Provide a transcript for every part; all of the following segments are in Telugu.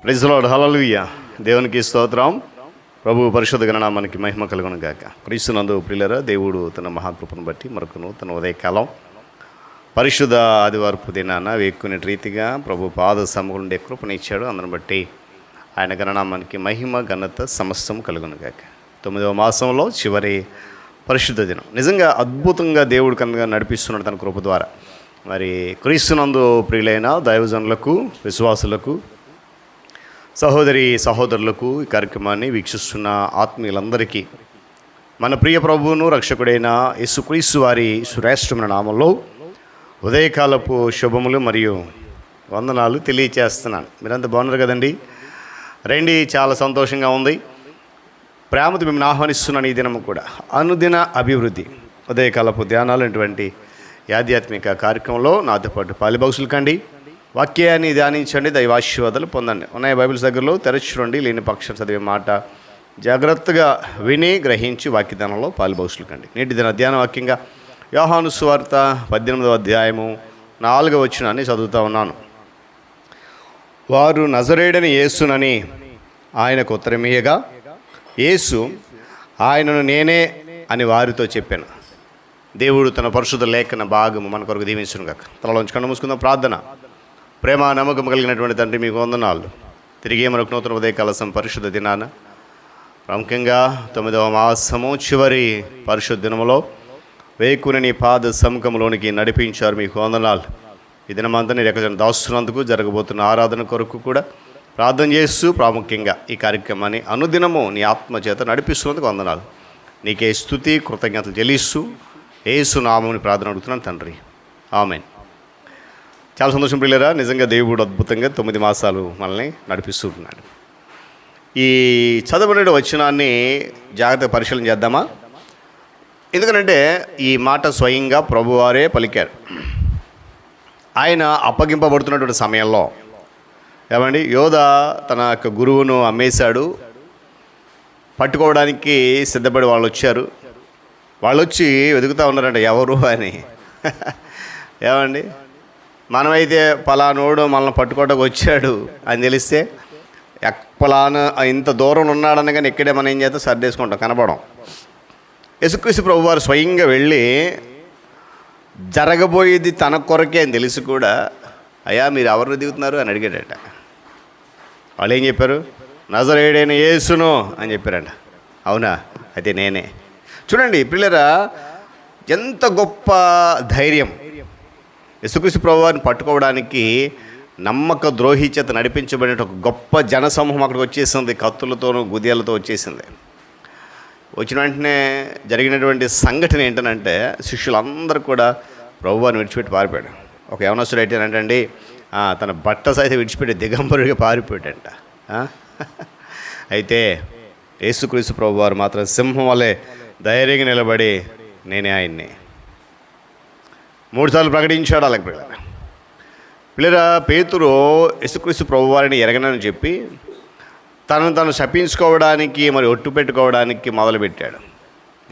ప్రైజ్ ది లార్డ్, హల్లెలూయా. దేవునికి స్తోత్రం. ప్రభు పరిశుద్ధ గణనామానికి మహిమ కలుగును గాక. క్రీస్తునందు ప్రియులారా, దేవుడు తన మహాకృపను బట్టి మరొక నూతన ఉదయకాలం పరిశుద్ధ ఆదివారపు దినాన వేక్కునే రీతిగా ప్రభు పాద సముఖుండే కృపనిచ్చాడు. అందరిని బట్టి ఆయన గణనామానికి మహిమ ఘనత సమస్తం కలుగును గాక. 9వ మాసంలో చివరి పరిశుద్ధ దినం. నిజంగా అద్భుతంగా దేవుడు కనుక నడిపిస్తున్నాడు తన కృప ద్వారా. మరి క్రీస్తునందు ప్రియులైన దైవజనులకు, విశ్వాసులకు, సహోదరి సహోదరులకు ఈ కార్యక్రమాన్ని వీక్షిస్తున్న ఆత్మీయులందరికీ మన ప్రియ ప్రభువును రక్షకుడైన యేసుక్రీస్తు వారి శ్రేష్టమైన నామంలో ఉదయకాలపు శుభములు మరియు వందనాలు తెలియచేస్తున్నాను. మీరంతా బాగున్నారు కదండి? రండి, చాలా సంతోషంగా ఉంది. ప్రేమతో మిమ్మల్ని ఆహ్వానిస్తున్నాను. ఈ దినము కూడా అనుదిన అభివృద్ధి ఉదయకాలపు ధ్యానాలు అటువంటి ఆధ్యాత్మిక కార్యక్రమంలో నాతో పాటు పాలిభాగసులు కండి. వాక్యాన్ని ధ్యానించండి, దైవాశీర్వాదాలు పొందండి. ఉన్నాయి బైబిల్స్ దగ్గరలో తెరచుకోండి. లేని పక్షం చదివే మాట జాగ్రత్తగా విని గ్రహించి వాక్యదానంలో పాలిభాగసులు కండి. నేటి దిన ధ్యాన వాక్యంగా యోహాను సువార్త 18వ అధ్యాయము 4వ వచనాన్ని చదువుతూ ఉన్నాను. వారు నజరేయుడైన యేసునని ఆయనకు ఉత్తరమీయగా, యేసు ఆయనను నేనే అని వారితో చెప్పాను. దేవుడు తన పరిశుద్ధ లేఖన భాగము మన కొరకు దీవించును గాక. తలలోంచి కన్ను మూసుకుందాం. ప్రార్థన. ప్రేమ నమ్మకం కలిగినటువంటి తండ్రి, మీకు వందనాలు. తిరిగి మనకు నూతన ఉదయకాల పరిశుద్ధ దినాన ప్రాముఖ్యంగా 9వ మాసము చివరి పరిశుద్ధ దినములో వేకుని నీ పాద సముఖంలోనికి నడిపించారు. మీకు వందనాలు. ఈ దినమంతా నేను ఎక్కడ దాస్తున్నందుకు, జరగబోతున్న ఆరాధన కొరకు కూడా ప్రార్థన చేస్తూ ప్రాముఖ్యంగా ఈ కార్యక్రమాన్ని అనుదినము నీ ఆత్మ చేత నడిపిస్తున్నందుకు వందనాలు. నీకే స్తుతి కృతజ్ఞతలు చెల్లిస్తూ యేసు నామముని ప్రార్థన అడుగుతున్నాను తండ్రి, ఆమేన్. చాలా సంతోషం ప్రియులారా. నిజంగా దేవుడు అద్భుతంగా 9 మాసాలు మనల్ని నడిపిస్తున్నాడు. ఈ చదవబడిన వచనాన్ని జాగ్రత్తగా పరిశీలన చేద్దామా? ఎందుకంటే ఈ మాట స్వయంగా ప్రభువారే పలికారు. ఆయన అప్పగింపబడుతున్నటువంటి సమయంలో ఏమండి, యోధ తన యొక్క గురువును అమ్మేశాడు. పట్టుకోవడానికి సిద్ధపడి వాళ్ళు వచ్చారు. వాళ్ళు వచ్చి వెతుకుతూ ఉన్నారంట ఎవరు అని. ఏమండి, మనమైతే పలానోడు మనల్ని పట్టుకోవడానికి వచ్చాడు అని తెలిస్తే పలానా ఇంత దూరం ఉన్నాడని కానీ ఇక్కడే మనం ఏం చేస్తాం, సర్దేసుకుంటాం, కనపడం. యేసుక్రీస్తు ప్రభువారు స్వయంగా వెళ్ళి జరగబోయేది తన కొరకే అని తెలిసి కూడా, అయ్యా మీరు ఎవరిని దిగుతున్నారు అని అడిగాడట. వాళ్ళు ఏం చెప్పారు? నజరేయుడైన యేసును అని చెప్పారంట. అవునా, అయితే నేనే. చూడండి పిల్లరా, ఎంత గొప్ప ధైర్యం. యేసుక్రీస్తు ప్రభువారిని పట్టుకోవడానికి నమ్మక ద్రోహి చేత నడిపించబడిన ఒక గొప్ప జనసమూహం అక్కడికి వచ్చేసింది. కత్తులతోనూ గుదియాలతో వచ్చేసింది. వచ్చిన వెంటనే జరిగినటువంటి సంఘటన ఏంటంటే, శిష్యులందరూ కూడా ప్రభువారిని విడిచిపెట్టి పారిపోయాడు. ఒక యవనస్తుడు ఏంటంటే తన బట్ట సైతం విడిచిపెట్టి దిగంబరుడిగా పారిపోయాడంట. అయితే యేసుక్రీస్తు ప్రభువారు మాత్రం సింహం వలె ధైర్యంగా నిలబడి నేనే ఆయన్ని 3 సార్లు ప్రకటించాడు. అలాగే పిల్లరా, పేతురు యేసుక్రీస్తు ప్రభువారిని ఎరగనని చెప్పి తను శపించుకోవడానికి, మరి ఒట్టు పెట్టుకోవడానికి మొదలుపెట్టాడు.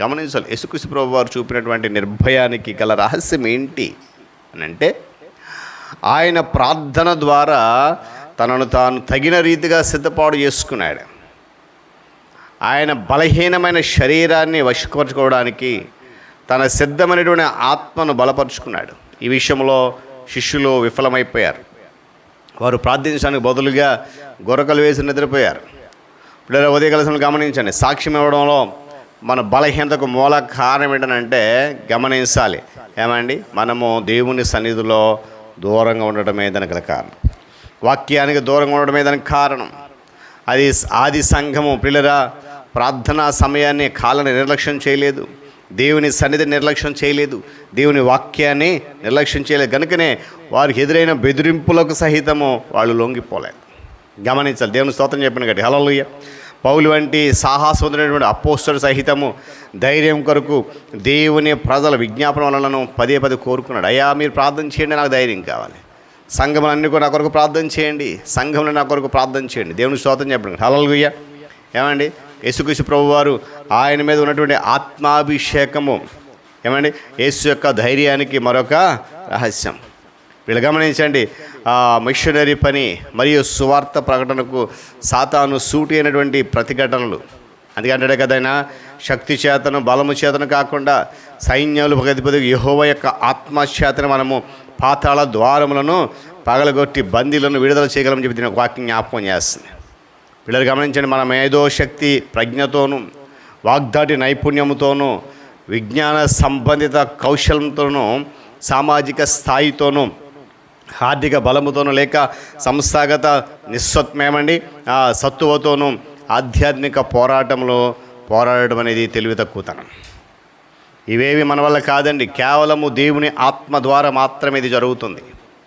గమనించాలి, యేసుక్రీస్తు ప్రభువారు చూపినటువంటి నిర్భయానికి గల రహస్యం ఏంటి అని అంటే, ఆయన ప్రార్థన ద్వారా తనను తాను తగిన రీతిగా సిద్ధపాటు చేసుకున్నాడు. ఆయన బలహీనమైన శరీరాన్ని వశపరచుకోవడానికి తన సిద్ధమైనటువంటి ఆత్మను బలపరుచుకున్నాడు. ఈ విషయంలో శిష్యులు విఫలమైపోయారు. వారు ప్రార్థించడానికి బదులుగా గొరకలు వేసి నిద్రపోయారు. ఇప్పుడు ఉదయకాల సమయంలో గమనించండి, సాక్ష్యం ఇవ్వడంలో మన బలహీనతకు మూల కారణం ఏంటంటే గమనించాలి. ఏమండి, మనము దేవుని సన్నిధిలో దూరంగా ఉండటమే దానికి కారణం. వాక్యానికి దూరంగా ఉండటమే దానికి కారణం. అది ఆది సంఘము పిల్లరా ప్రార్థనా సమయాన్ని కాలాన్ని నిర్లక్ష్యం చేయలేదు. దేవుని సన్నిధిని నిర్లక్ష్యం చేయలేదు. దేవుని వాక్యాన్ని నిర్లక్ష్యం చేయలేదు. కనుకనే వారికి ఎదురైన బెదిరింపులకు సహితము వాళ్ళు లొంగిపోలేదు. గమనించాలి. దేవుని స్తోత్రం చెప్పిన గట్టి హల్లెలూయా. పౌలు వంటి సాహసవంతుడైనటువంటి అపోస్తలుడు సహితము ధైర్యం కొరకు దేవుని ప్రజల విజ్ఞాపన వలనను పదే కోరుకున్నాడు. అయ్యా మీరు ప్రార్థన చేయండి, నాకు ధైర్యం కావాలి. సంఘములన్నీ కూడా నా కొరకు ప్రార్థన చేయండి, సంఘంలో నా కొరకు ప్రార్థన చేయండి. దేవుని స్తోత్రం చెప్పండి హల్లెలూయా. ఏమండి, యేసుక్రీస్తు ప్రభువారు ఆయన మీద ఉన్నటువంటి ఆత్మాభిషేకము ఏమండి యేసు యొక్క ధైర్యానికి మరొక రహస్యం. వీళ్ళు గమనించండి, మిషనరీ పని మరియు సువార్త ప్రకటనకు సాతాను సూటి అయినటువంటి ప్రతిఘటనలు. అందుకంటే కదైనా శక్తి చేతను బలము చేతను కాకుండా సైన్యాలు అధిపతి యెహోవా యొక్క ఆత్మచేతను మనము పాతాళ ద్వారములను పగలగొట్టి బందీలను విడుదల చేయగలమని చెప్పి దీని ఒక వాక్యం జ్ఞాపకం చేస్తుంది. పిల్లలు గమనించండి, మన మేధో శక్తి ప్రజ్ఞతోనూ వాగ్దాటి నైపుణ్యముతోనూ విజ్ఞాన సంబంధిత కౌశలంతోనూ సామాజిక స్థాయితోనూ ఆర్థిక బలముతోనూ లేక సంస్థాగత సత్తువతోనూ ఆధ్యాత్మిక పోరాటంలో పోరాడడం అనేది తెలివి తక్కువతనం. ఇవేవి మన వల్ల కాదండి, కేవలము దేవుని ఆత్మ ద్వారా మాత్రమే ఇది జరుగుతుంది.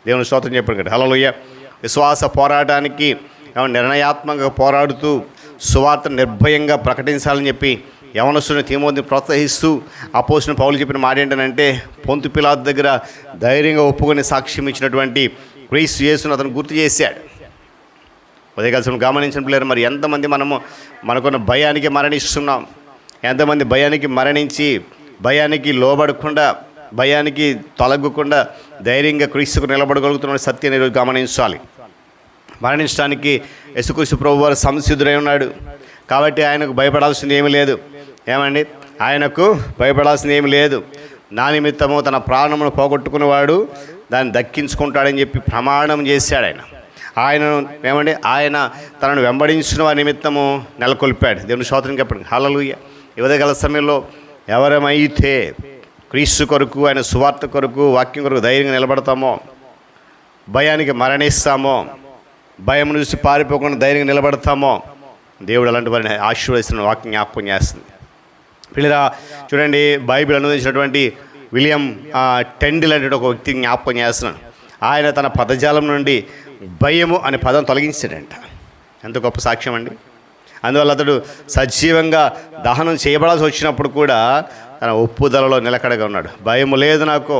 దేవుని స్తోత్రం చెప్పాడు కదా. హల్లెలూయా. విశ్వాస పోరాటానికి నిర్ణయాత్మకంగా పోరాడుతూ సువార్త నిర్భయంగా ప్రకటించాలని చెప్పి యవనస్తుని తిమోతిని ప్రోత్సహిస్తూ అపోస్తలుడైన పౌలు చెప్పిన మాట ఏంటంటే, పొంతు పిలాతు దగ్గర ధైర్యంగా ఒప్పుకొని సాక్ష్యం ఇచ్చినటువంటి క్రీస్తు యేసును అతను గుర్తు చేశాడు. ఉదయకాలం గమనించిన పిల్లలు, మరి ఎంతమంది మనకున్న భయానికి మరణిస్తున్నాం, ఎంతమంది భయానికి మరణించి భయానికి లోబడకుండా భయానికి తొలగకుండా ధైర్యంగా క్రీస్తుకు నిలబడగలుగుతున్న సత్యాన్ని ఈరోజు గమనించాలి. మరణించడానికి యేసుక్రీస్తు ప్రభువారు సంసిద్ధుడై ఉన్నాడు కాబట్టి ఆయనకు భయపడాల్సింది ఏమీ లేదు. ఏమండి, ఆయనకు భయపడాల్సింది ఏమీ లేదు. నా నిమిత్తము తన ప్రాణమును పోగొట్టుకునేవాడు దాన్ని దక్కించుకుంటాడని చెప్పి ప్రమాణం చేశాడు. ఆయన తనను వెంబడించిన వారి నిమిత్తము నెలకొల్పాడు. దేవుని స్తోత్రం చెప్పండి. హల్లెలూయా. ఈ ఉదయకాల సమయంలో ఎవరమైతే క్రీస్తు కొరకు, ఆయన సువార్త కొరకు, వాక్యం కొరకు ధైర్యంగా నిలబడతామో, భయానికి మరణిస్తామో, భయం చూసి పారిపోకుండా ధైర్యంగా నిలబడతామో, దేవుడు అలాంటి వారిని ఆశీర్వదిస్తున్న వాక్యం జ్ఞాపకం చేస్తుంది. పిల్లరా చూడండి, బైబిల్ అనువదించినటువంటి విలియం టెండిల్ అనే ఒక వ్యక్తిని జ్ఞాపకం చేస్తున్నాను. ఆయన తన పదజాలం నుండి భయము అనే పదం తొలగించాడంట. ఎంత గొప్ప సాక్ష్యం అండి. అందువల్ల అతడు సజీవంగా దహనం చేయబడాల్సి వచ్చినప్పుడు కూడా తన ఒప్పుదలలో నిలకడగా ఉన్నాడు. భయము లేదు నాకు.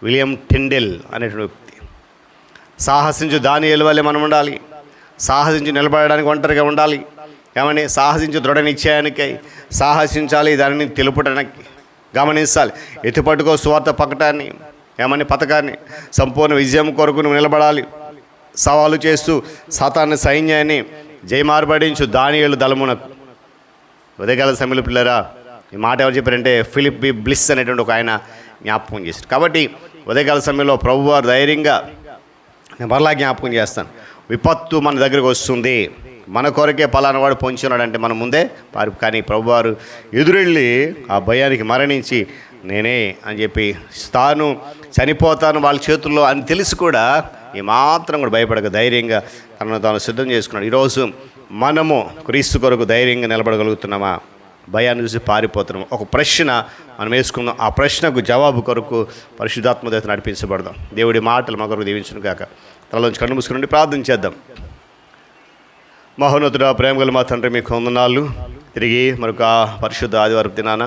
విలియం టెండెల్ అనేటువంటి వ్యక్తి. సాహసించు దానియేలు వలె మనం ఉండాలి. సాహసించి నిలబడడానికి ఒంటరిగా ఉండాలి. ఏమని సాహసించి దృఢ నిశ్చయానికై సాహసించాలి, దానిని తెలుపడానికి గమనించాలి. ఎత్తుపట్టుకో సువార్త పకటాన్ని, పథకాన్ని సంపూర్ణ విజయం కొరకు నువ్వు నిలబడాలి. సవాలు చేస్తూ సాతాను సైన్యాన్ని జయమార్బడించు దానియేలు దళమునకు. ఉదయకాల సమయంలో పిల్లరా, ఈ మాట ఎవరు చెప్పారంటే ఫిలిప్ బి బ్లిస్ అనేటువంటి ఒక ఆయన జ్ఞాపకం చేశారు. కాబట్టి ఉదయకాల సమయంలో ప్రభువారు ధైర్యంగా, నేను మరలా జ్ఞాపకం చేస్తాను, విపత్తు మన దగ్గరికి వస్తుంది, మన కొరకే పలానా వాడు పొంచి ఉన్నాడంటే మనం ముందే కానీ ప్రభువారు ఎదురెళ్ళి ఆ భయానికి మరణించి నేనే అని చెప్పి తాను చనిపోతాను వాళ్ళ చేతుల్లో అని తెలిసి కూడా ఏమాత్రం కూడా భయపడక ధైర్యంగా తనను తాను సిద్ధం చేసుకున్నాడు. ఈరోజు మనము క్రీస్తు కొరకు ధైర్యంగా నిలబడగలుగుతున్నామా? భయాన్ని చూసి పారిపోతున్నాం? ఒక ప్రశ్న మనం వేసుకుందాం. ఆ ప్రశ్నకు జవాబు కొరకు పరిశుద్ధాత్మ చేత నడిపించబడదాం. దేవుడి మాటలు మా కొరకు దీవించును కాక. తలలోంచి కన్ను మూసుకుని ప్రార్థన చేద్దాం. మహోన్నతుడా, ప్రేమగల మా తండ్రి, మీకు వందనాలు. తిరిగి మరొక పరిశుద్ధ ఆదివారం దినాన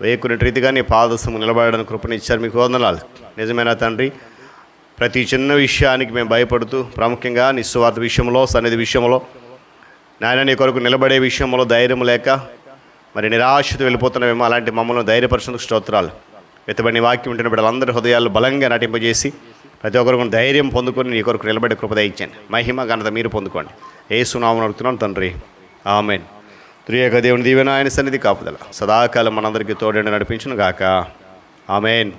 వేకునే రీతిగా నీ పాదసము నిలబడడానికి కృపనిచ్చారు, మీకు వందనాలు. నిజమైన తండ్రి, ప్రతి చిన్న విషయానికి మేము భయపడుతూ, ప్రాముఖ్యంగా నీ సువార్త విషయంలో, సన్నిధి విషయంలో, నాయన నీ కొరకు నిలబడే విషయంలో ధైర్యం లేక మరి నిరాశతో వెళ్ళిపోతున్నామేమో. అలాంటి మమ్మల్ని ధైర్యపరచుటకు స్తోత్రాలు. ఎత్తబడి నీ వాక్యం ఉంటున్న బిడ్డలందరి హృదయాలు బలంగా నటింపజేసి ప్రతి ఒక్కరు ధైర్యం పొందుకొని నీ కొరకు నిలబడే కృప దయచేయండి. మహిమ ఘనత మీరు పొందుకోండి. యేసు నామమున అడుగుతున్నాను తండ్రి, ఆమేన్. త్రియేక దేవుని దీవెన, ఆయన సన్నిధి కాపుదల సదాకాలం మనందరికీ తోడేండి నడిపించును గాక. ఆమేన్.